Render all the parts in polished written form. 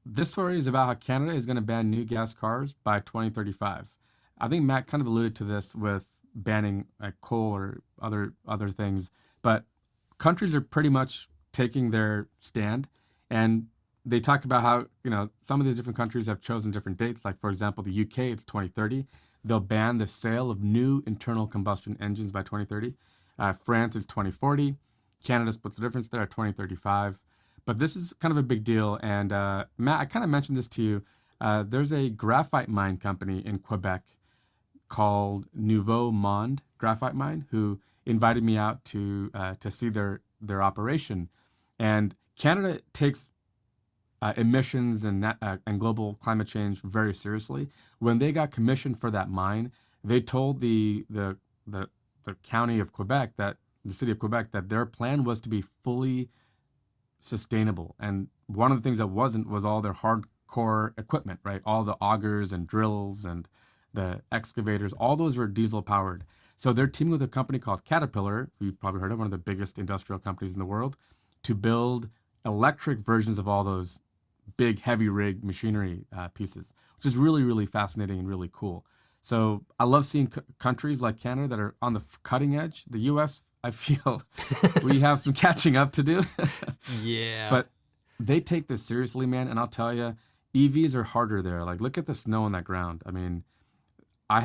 this story is about how Canada is going to ban new gas cars by 2035. I think Matt kind of alluded to this with banning coal or other things, but countries are pretty much taking their stand, and they talk about how some of these different countries have chosen different dates. Like for example, the UK, it's 2030. They'll ban the sale of new internal combustion engines by 2030. France is 2040. Canada splits the difference there at 2035. But this is kind of a big deal. And Matt, I kind of mentioned this to you. There's a graphite mine company in Quebec called Nouveau Monde Graphite Mine who invited me out to see their operation. And Canada takes emissions and global climate change very seriously. When they got commissioned for that mine, they told the county of Quebec, that the city of Quebec, that their plan was to be fully sustainable. And one of the things that wasn't was all their hardcore equipment, right? All the augers and drills and the excavators, all those were diesel powered. So they're teaming with a company called Caterpillar, who you've probably heard of, one of the biggest industrial companies in the world, to build electric versions of all those big heavy rig machinery pieces, which is really, really fascinating and really cool. So I love seeing countries like Canada that are on the cutting edge. The US, I feel we have some catching up to do. Yeah. But they take this seriously, man. And I'll tell you, EVs are harder there. Like, look at the snow on that ground. I mean, I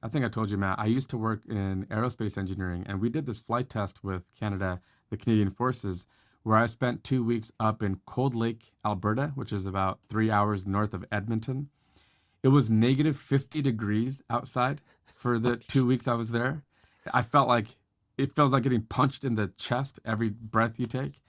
think I told you, Matt, I used to work in aerospace engineering, and we did this flight test with Canada, the Canadian Forces, where I spent 2 weeks up in Cold Lake, Alberta, which is about 3 hours north of Edmonton. It was negative 50 degrees outside for the 2 weeks I was there. I felt like it feels like getting punched in the chest every breath you take.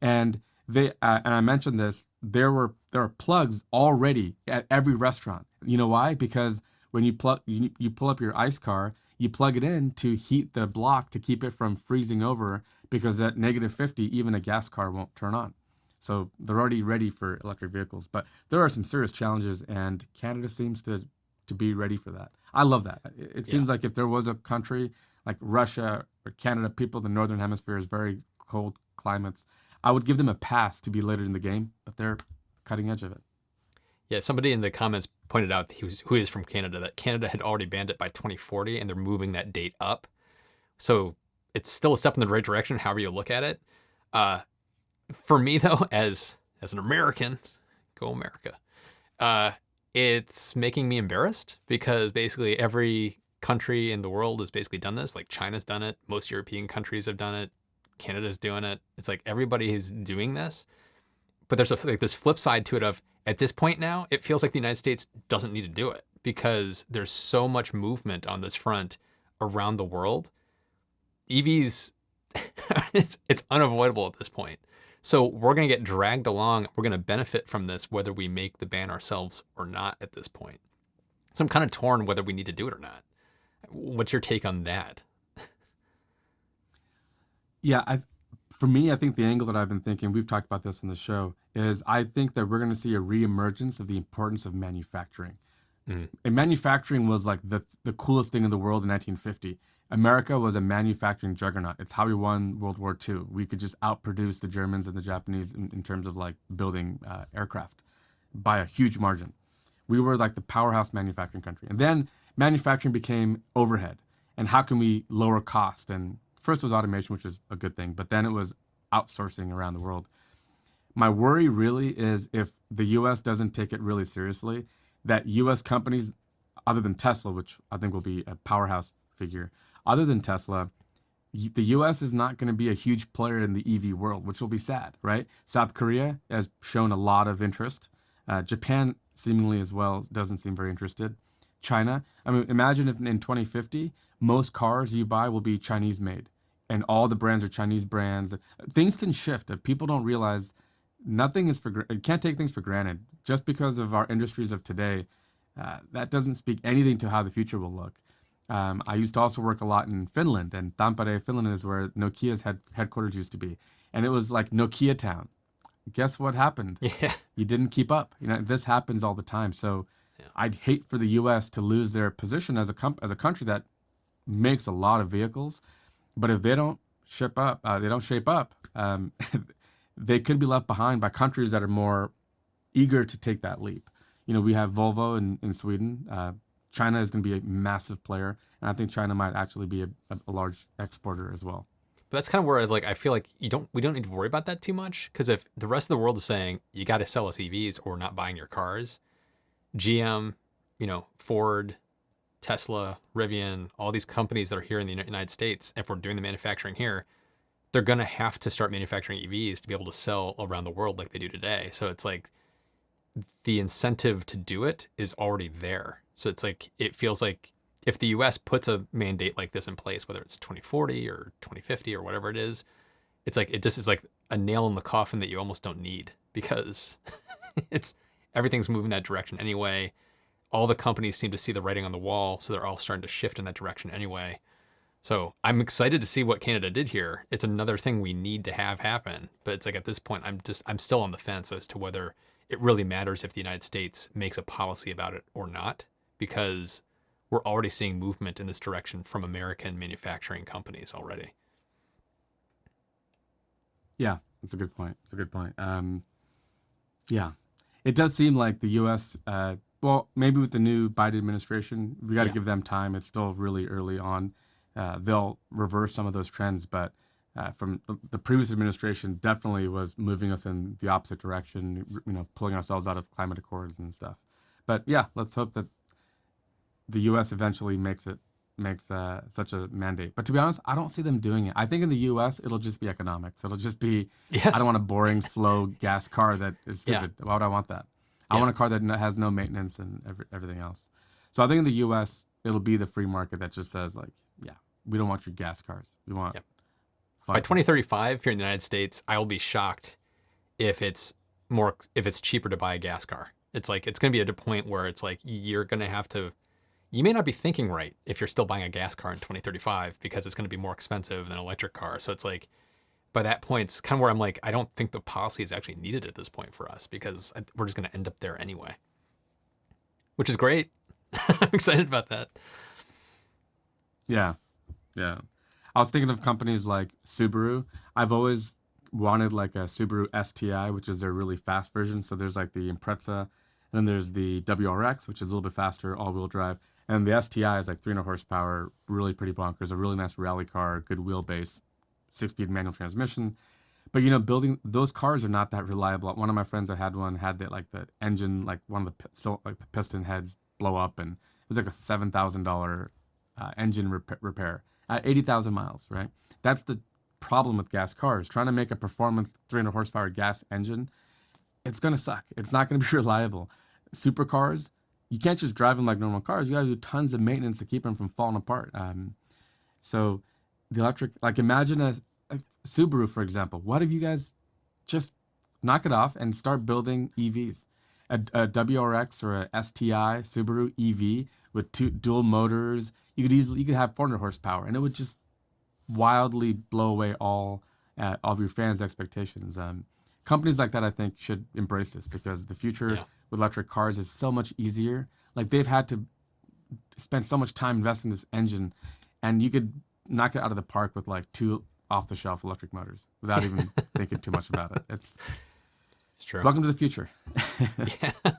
And and I mentioned this, there are plugs already at every restaurant. You know why? Because when you pull up your ice car, you plug it in to heat the block to keep it from freezing over, because at negative 50 even a gas car won't turn on. So they're already ready for electric vehicles. But there are some serious challenges, and Canada seems to be ready for that. I love that. It Yeah. seems like if there was a country like Russia or Canada, people in the northern hemisphere is very cold climates, I would give them a pass to be later in the game, but they're cutting edge of it. Yeah, somebody in the comments pointed out who is from Canada, that Canada had already banned it by 2040 and they're moving that date up. So it's still a step in the right direction, however you look at it. Uh, for me though, as an American, go America. Uh, it's making me embarrassed because basically every country in the world has basically done this. Like China's done it, most European countries have done it, Canada's doing it. It's like everybody is doing this, but there's like this flip side to it of, at this point now, it feels like the United States doesn't need to do it because there's so much movement on this front around the world. EVs, it's unavoidable at this point. So we're going to get dragged along. We're going to benefit from this, whether we make the ban ourselves or not at this point. So I'm kind of torn whether we need to do it or not. What's your take on that? Yeah, for me, I think the angle that I've been thinking, we've talked about this in the show, is I think that we're going to see a reemergence of the importance of manufacturing. Mm, And manufacturing was like the coolest thing in the world in 1950. America was a manufacturing juggernaut. It's how we won World War II. We could just outproduce the Germans and the Japanese in terms of like building aircraft by a huge margin. We were like the powerhouse manufacturing country. And then manufacturing became overhead. And how can we lower cost? And first was automation, which was a good thing, but then it was outsourcing around the world. My worry really is if the US doesn't take it really seriously, that US companies, other than Tesla, which I think will be a powerhouse figure, other than Tesla, the US is not going to be a huge player in the EV world, which will be sad, right? South Korea has shown a lot of interest. Japan, seemingly as well, doesn't seem very interested. China, I mean, imagine if in 2050, most cars you buy will be Chinese made and all the brands are Chinese brands. Things can shift. If people don't realize nothing is you can't take things for granted. Just because of our industries of today, that doesn't speak anything to how the future will look. I used to also work a lot in Finland, and Tampere, Finland is where Nokia's headquarters used to be. And it was like Nokia town. Guess what happened? yeah. You didn't keep up. This happens all the time. So Yeah. I'd hate for the U.S. to lose their position as a country that makes a lot of vehicles, but if they don't they don't shape up, they could be left behind by countries that are more eager to take that leap. We have Volvo in Sweden. China is going to be a massive player, and I think China might actually be a large exporter as well. But that's kind of where I feel like we don't need to worry about that too much, because if the rest of the world is saying you got to sell us EVs or we're not buying your cars, GM, Ford, Tesla, Rivian, all these companies that are here in the United States, if we're doing the manufacturing here, they're going to have to start manufacturing EVs to be able to sell around the world like they do today. So it's like the incentive to do it is already there. So it's like, it feels like if the US puts a mandate like this in place, whether it's 2040 or 2050 or whatever it is, it's like, it just is like a nail in the coffin that you almost don't need, because it's everything's moving that direction anyway. All the companies seem to see the writing on the wall, so they're all starting to shift in that direction anyway. So I'm excited to see what Canada did here. It's another thing we need to have happen, but it's like at this point, I'm still on the fence as to whether it really matters if the United States makes a policy about it or not, because we're already seeing movement in this direction from American manufacturing companies already. Yeah, that's a good point. It's a good point. Yeah, it does seem like the U.S. Well, maybe with the new Biden administration, we got to give them time. It's still really early on. They'll reverse some of those trends, but from the previous administration definitely was moving us in the opposite direction, pulling ourselves out of climate accords and stuff. But yeah, let's hope that the U.S. eventually makes such a mandate. But to be honest, I don't see them doing it. I think in the U.S. it'll just be economics. It'll just be, Yes. I don't want a boring, slow gas car that is stupid. Why would I want that? I want a car that has no maintenance and everything else. So I think in the U.S. it'll be the free market that just says like, yeah, we don't want your gas cars. We want By 2035 here in the United States, I will be shocked if it's cheaper to buy a gas car. It's like, it's going to be at a point where it's like, you're going to have to, you may not be thinking right if you're still buying a gas car in 2035, because it's going to be more expensive than an electric car. So it's like, by that point, it's kind of where I'm like, I don't think the policy is actually needed at this point for us, because we're just going to end up there anyway, which is great. I'm excited about that. Yeah. I was thinking of companies like Subaru. I've always wanted like a Subaru STI, which is their really fast version. So there's like the Impreza, and then there's the WRX, which is a little bit faster, all-wheel drive. And the STI is like 300 horsepower, really pretty bonkers, a really nice rally car, good wheelbase, 6-speed manual transmission. But building those cars are not that reliable. One of my friends that had one had the engine, like one of the piston heads blow up, and it was like a $7,000 engine repair at 80,000 miles. Right, that's the problem with gas cars. Trying to make a performance 300 horsepower gas engine, it's gonna suck. It's not gonna be reliable. Supercars, you can't just drive them like normal cars. You got to do tons of maintenance to keep them from falling apart. So the electric, like imagine a Subaru, for example. What if you guys just knock it off and start building EVs? A WRX or a STI Subaru EV with two dual motors, you could have 400 horsepower, and it would just wildly blow away all of your fans' expectations. Companies like that, I think, should embrace this, because the future with electric cars is so much easier. Like, they've had to spend so much time investing in this engine, and you could knock it out of the park with like 2 off-the-shelf electric motors without even thinking too much about it. It's true. Welcome to the future. Yeah.